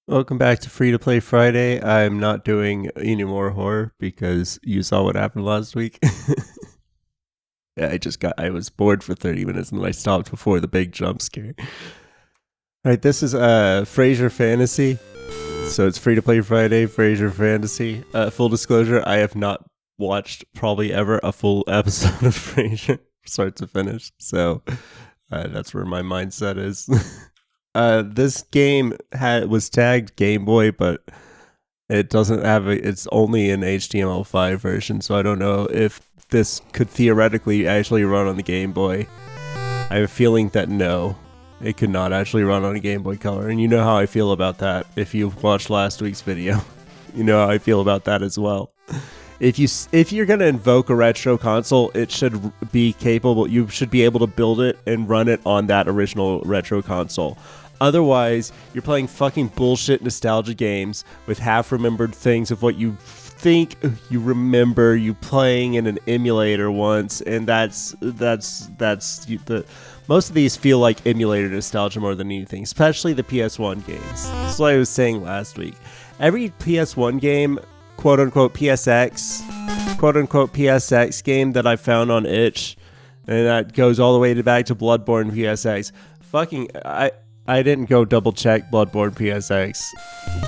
Welcome back to Free to Play Friday. I'm not doing any more horror because you saw what happened last week. Yeah, I was bored for 30 minutes and then I stopped before the big jump scare. All right, this is Frasier Fantasy. So it's Free to Play Friday, Frasier Fantasy. Full disclosure, I have not watched probably ever a full episode of Frasier, start to finish. So that's where my mindset is. This game was tagged Game Boy, but it doesn't have it's only an HTML5 version, so I don't know if this could theoretically actually run on the Game Boy. I have a feeling that no, it could not actually run on a Game Boy Color, and you know how I feel about that if you've watched last week's video. You know how I feel about that as well. If you're gonna invoke a retro console, it should be capable. You should be able to build it and run it on that original retro console. Otherwise, you're playing fucking bullshit nostalgia games with half-remembered things of what you think you remember you playing in an emulator once, and that's the most of these feel like emulator nostalgia more than anything, especially the PS1 games. That's what I was saying last week. Every PS1 game, quote-unquote PSX game that I found on itch, and that goes all the way back to Bloodborne PSX. Fucking, I didn't go double check Bloodborne PSX,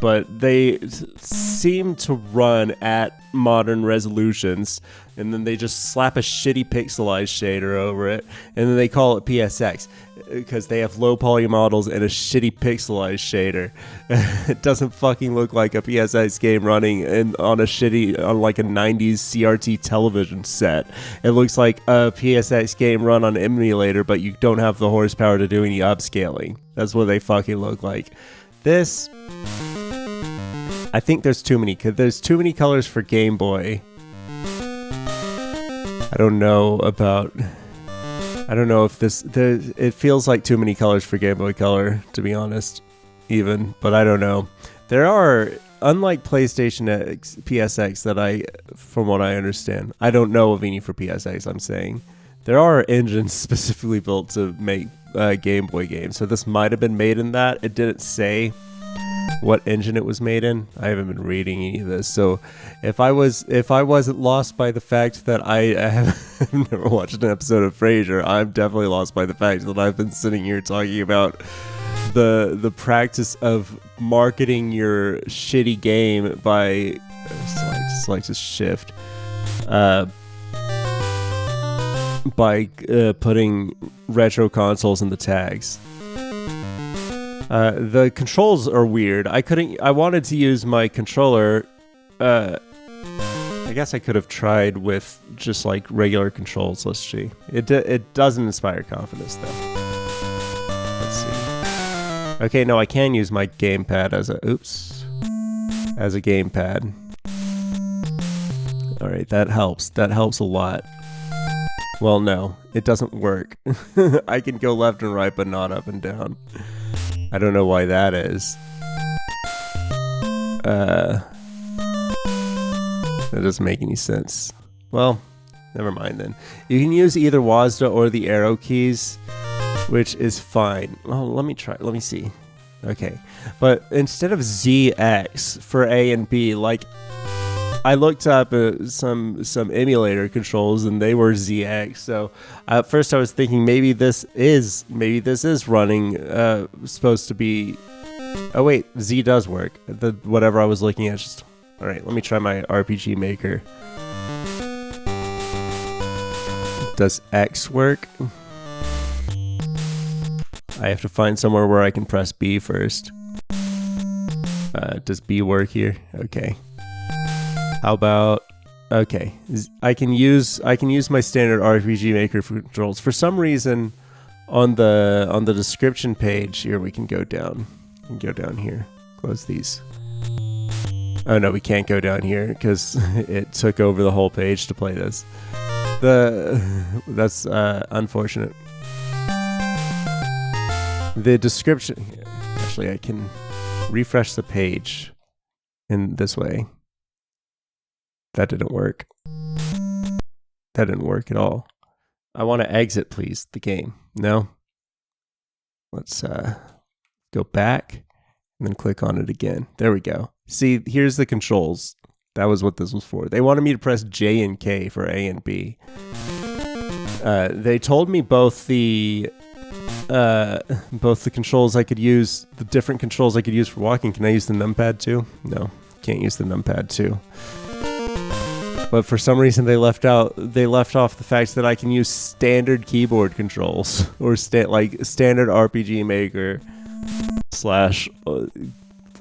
but they seem to run at modern resolutions, and then they just slap a shitty pixelized shader over it, and then they call it PSX because they have low poly models and a shitty pixelized shader. It doesn't fucking look like a PSX game running on like a 90s CRT television set. It looks like a PSX game run on an emulator, but you don't have the horsepower to do any upscaling. That's what they fucking look like. This, I think there's too many colors for Game Boy. I don't know if it feels like too many colors for Game Boy Color, to be honest, even, but I don't know. There are, unlike PlayStation X, PSX from what I understand, I don't know of any for PSX, I'm saying. There are engines specifically built to make Game Boy games, so this might have been made in that. It didn't say what engine it was made in. I haven't been reading any of this, so if I wasn't lost by the fact that I have never watched an episode of Frasier, I'm definitely lost by the fact that I've been sitting here talking about the practice of marketing your shitty game by select a shift by putting retro consoles in the tags. The controls are weird. I wanted to use my controller. I guess I could have tried with just like regular controls. Let's see. It doesn't inspire confidence though. Let's see. Okay, no, I can use my gamepad as a gamepad. All right, that helps. That helps a lot. Well, no, it doesn't work. I can go left and right, but not up and down. I don't know why that is. That doesn't make any sense. Well, never mind then. You can use either WASD or the arrow keys, which is fine. Well, let me try. Let me see. Okay. But instead of ZX for A and B, like, I looked up some emulator controls and they were ZX. So at first I was thinking maybe this is running supposed to be. Oh wait, Z does work. Whatever I was looking at just. All right, let me try my RPG Maker. Does X work? I have to find somewhere where I can press B first. Does B work here? Okay. How about, okay, I can use my standard RPG Maker controls. For some reason, on the description page here, we can go down. We can go down here. Close these. Oh no, we can't go down here because it took over the whole page to play this. That's unfortunate. The description. Actually, I can refresh the page in this way. That didn't work. That didn't work at all. I want to exit, please, the game. No? Let's go back. And then click on it again. There we go. See, here's the controls. That was what this was for. They wanted me to press J and K for A and B. They told me both the controls I could use, the different controls I could use for walking. Can I use the numpad too? No, can't use the numpad too. But for some reason they left off the fact that I can use standard keyboard controls or like standard RPG Maker /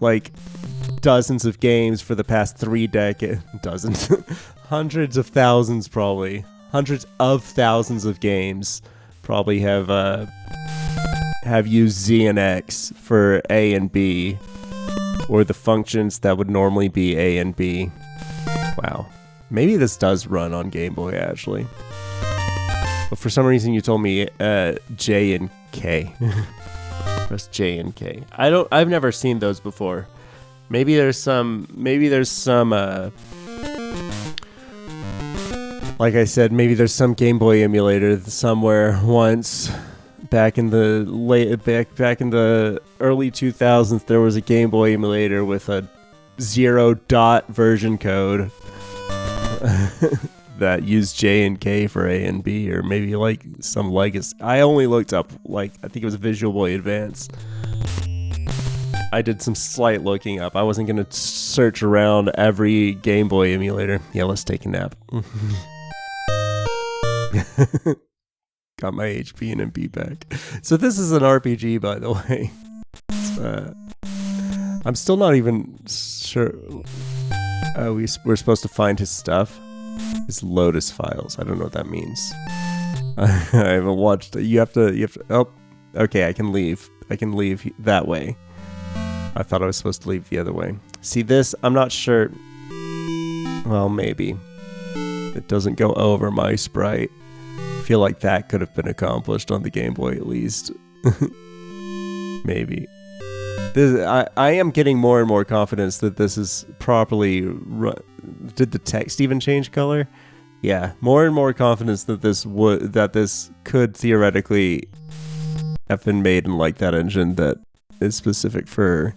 like dozens of games for the past 3 decades. Dozens, hundreds of thousands probably. Hundreds of thousands of games probably have used Z and X for A and B, or the functions that would normally be A and B. Wow. Maybe this does run on Game Boy, actually. But for some reason you told me J and K. Press J and K. I've never seen those before. Maybe there's some like I said, maybe there's some Game Boy emulator somewhere once back in the early 2000s. There was a Game Boy emulator with a 0-dot version code that used J and K for A and B, or maybe like some legacy. I only looked up, like, I think it was Visual Boy Advance. I did some slight looking up. I wasn't going to search around every Game Boy emulator. Yeah, let's take a nap. Got my HP and MP back. So this is an RPG, by the way. I'm still not even sure. We're supposed to find his stuff. His Lotus files. I don't know what that means. I haven't watched it. You have to. Oh, okay. I can leave. I can leave that way. I thought I was supposed to leave the other way. See this? I'm not sure. Well, maybe. It doesn't go over my sprite. I feel like that could have been accomplished on the Game Boy at least. Maybe. I am getting more and more confidence that this is properly did the text even change color? Yeah, more and more confidence that this could theoretically have been made in like that engine that is specific for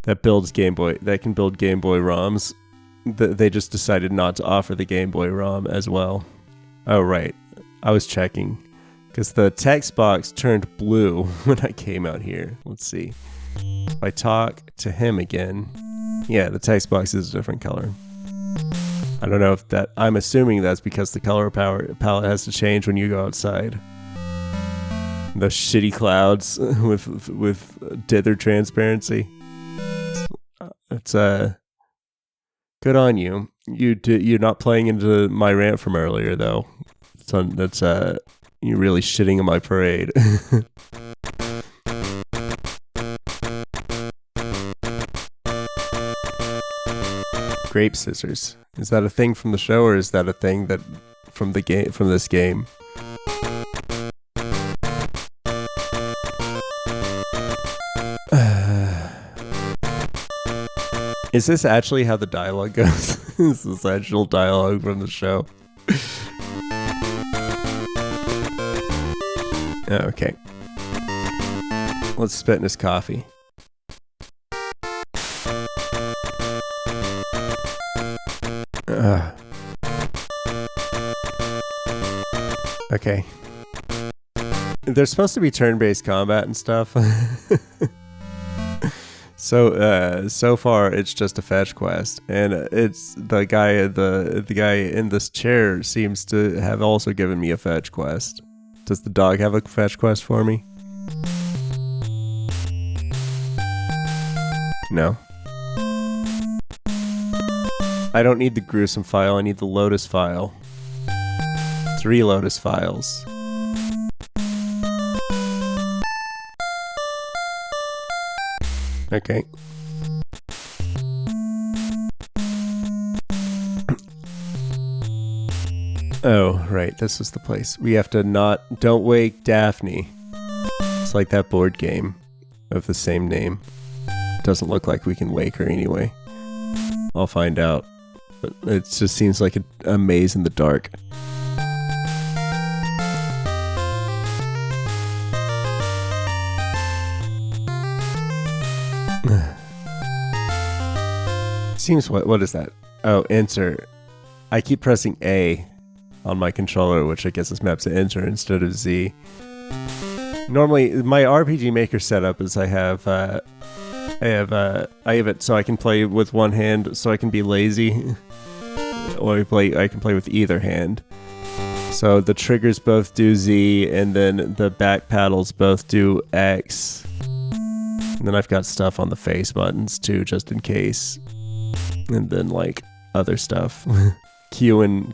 that builds Game Boy, that can build Game Boy ROMs. They just decided not to offer the Game Boy ROM as well. Oh right, I was checking. Because the text box turned blue when I came out here. Let's see. If I talk to him again. Yeah, the text box is a different color. I don't know if that... I'm assuming that's because the color palette has to change when you go outside. Those shitty clouds with dither transparency. It's good on you. You're not playing into my rant from earlier though. That's you're really shitting in my parade. Grape scissors. Is that a thing from the show, or is that a thing that from the game, from this game? Is this actually how the dialogue goes? Is this actual dialogue from the show? Okay. Let's spit in his coffee. Okay. There's supposed to be turn-based combat and stuff. So far it's just a fetch quest, and it's the guy in this chair seems to have also given me a fetch quest. Does the dog have a fetch quest for me? No. I don't need the gruesome file, I need the Lotus file. 3 Lotus files. Okay. Oh, right, this is the place. We have to don't wake Daphne. It's like that board game of the same name. Doesn't look like we can wake her anyway. I'll find out. But it just seems like a maze in the dark. Seems what is that? Oh, enter. I keep pressing A on my controller, which I guess is mapped to enter instead of Z. Normally, my RPG Maker setup is I have it so I can play with one hand, so I can be lazy, or I can play with either hand. So the triggers both do Z, and then the back paddles both do X. And then I've got stuff on the face buttons too, just in case. And then like other stuff, Q and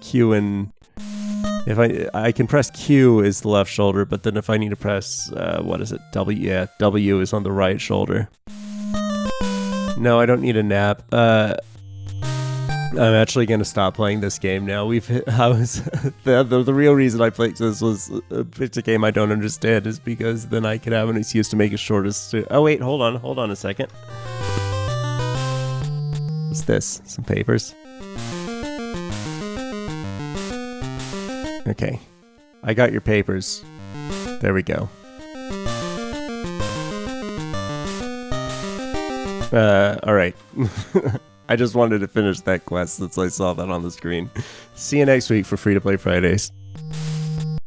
if I can press Q is the left shoulder, but then if I need to press what is it? W? Yeah, W is on the right shoulder. No, I don't need a nap. I'm actually gonna stop playing this game now. The real reason I played this was it's a game I don't understand, is because then I could have an excuse to make it shortest. Oh wait, hold on a second. What's this? Some papers. Okay, I got your papers. There we go. Alright. I just wanted to finish that quest since I saw that on the screen. See you next week for Free to Play Fridays.